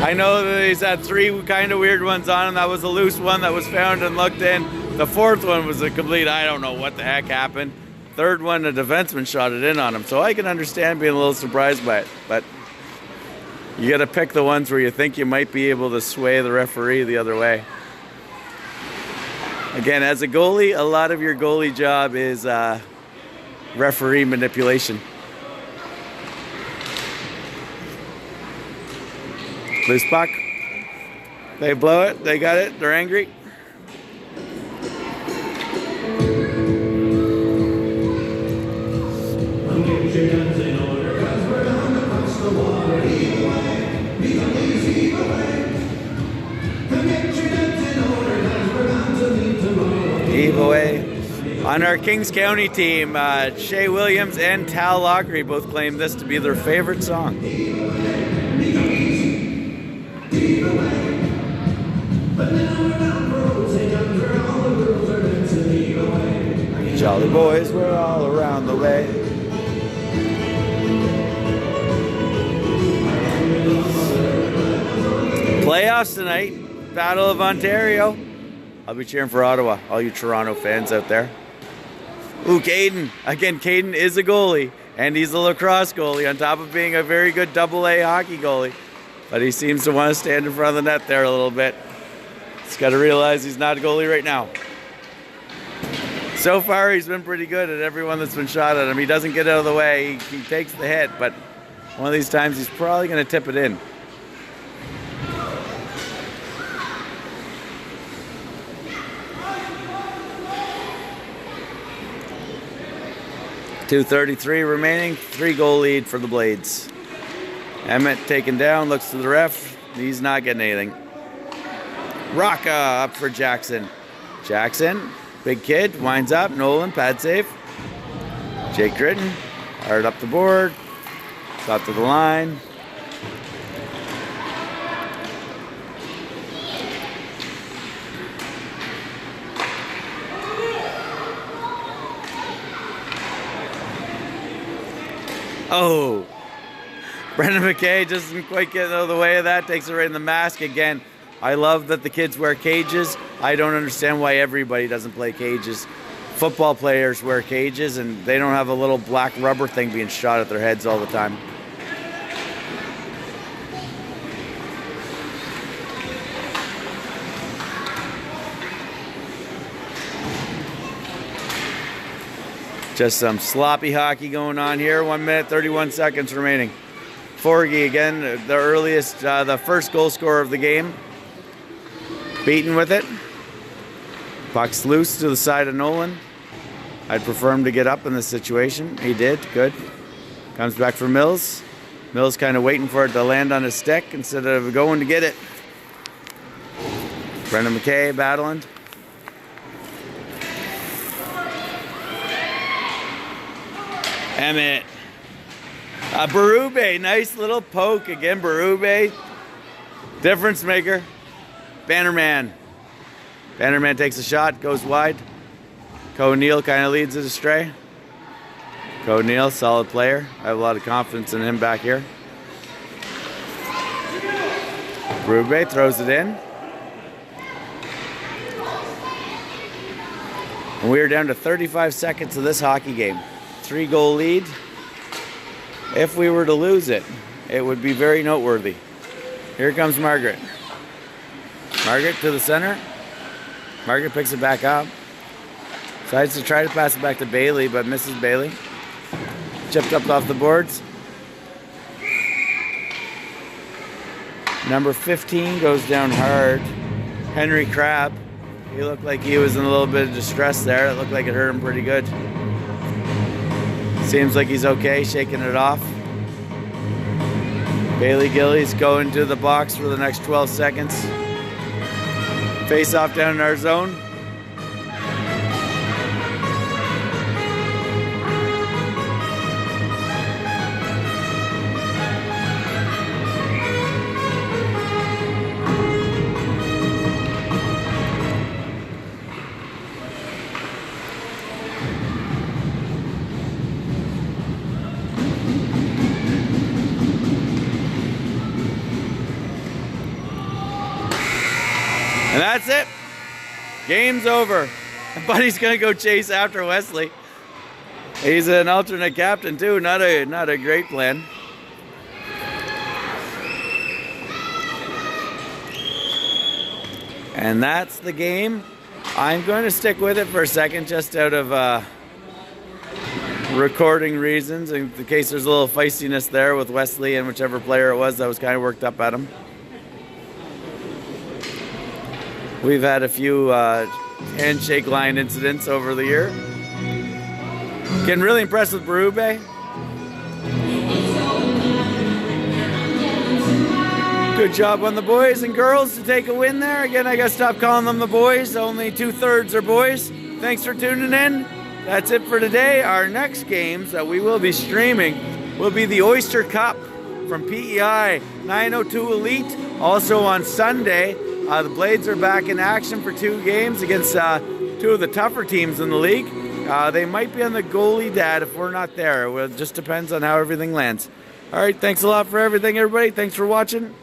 I know that he's had 3 kind of weird ones on him. That was a loose one that was found and looked in. The 4th one was a complete, I don't know what the heck happened. 3rd one, a defenseman shot it in on him. So I can understand being a little surprised by it. But you got to pick the ones where you think you might be able to sway the referee the other way. Again, as a goalie, a lot of your goalie job is referee manipulation. Loose puck. They blow it. They got it. They're angry. Eve away. On our Kings County team, Shea Williams and Tal Lockery both claim this to be their favorite song. Jolly boys, we're all around the way. Playoffs tonight, Battle of Ontario. I'll be cheering for Ottawa, all you Toronto fans out there. Ooh, Caden. Again, Caden is a goalie, and he's a lacrosse goalie on top of being a very good double-A hockey goalie. But he seems to want to stand in front of the net there a little bit. He's got to realize he's not a goalie right now. So far, he's been pretty good at everyone that's been shot at him. He doesn't get out of the way. He takes the hit, but one of these times he's probably going to tip it in. .233 remaining, 3-goal lead for the Blades. Emmett taken down, looks to the ref. He's not getting anything. Rocca up for Jackson. Jackson, big kid, winds up. Nolan, pad save. Jake Gritton, hard up the board. Shot to the line. Oh, Brendan McKay just doesn't quite get out of the way of that. Takes it right in the mask again. I love that the kids wear cages. I don't understand why everybody doesn't play cages. Football players wear cages and they don't have a little black rubber thing being shot at their heads all the time. Just some sloppy hockey going on here. 1 minute, 31 seconds remaining. Forgy again, the earliest, the first goal scorer of the game. Beaten with it. Puck's loose to the side of Nolan. I'd prefer him to get up in this situation. He did, good. Comes back for Mills. Mills kind of waiting for it to land on his stick instead of going to get it. Brendan McKay battling. Emmett. Berube, nice little poke again. Berube, difference maker. Bannerman. Bannerman takes a shot, goes wide. O'Neill kind of leads it astray. O'Neill, solid player. I have a lot of confidence in him back here. Berube throws it in. And we are down to 35 seconds of this hockey game. 3-goal lead. If we were to lose it, it would be very noteworthy. Here comes Margaret. Margaret to the center. Margaret picks it back up. Decides to try to pass it back to Bailey, but misses Bailey. Chipped up off the boards. Number 15 goes down hard. Henry Crabb. He looked like he was in a little bit of distress there. It looked like it hurt him pretty good. Seems like he's okay, shaking it off. Bailey Gillies going to the box for the next 12 seconds. Face off down in our zone. And that's it. Game's over. Buddy's gonna go chase after Wesley. He's an alternate captain too. Not a great plan. And that's the game. I'm going to stick with it for a second, just out of recording reasons, in case there's a little feistiness there with Wesley and whichever player it was that was kind of worked up at him. We've had a few handshake line incidents over the year. Getting really impressed with Berube. Good job on the boys and girls to take a win there. Again, I gotta stop calling them the boys. Only 2/3 are boys. Thanks for tuning in. That's it for today. Our next games that we will be streaming will be the Oyster Cup from PEI 902 Elite. Also on Sunday, the Blades are back in action for 2 games against 2 of the tougher teams in the league. They might be on the goalie dad if we're not there. It just depends on how everything lands. All right, thanks a lot for everything, everybody. Thanks for watching.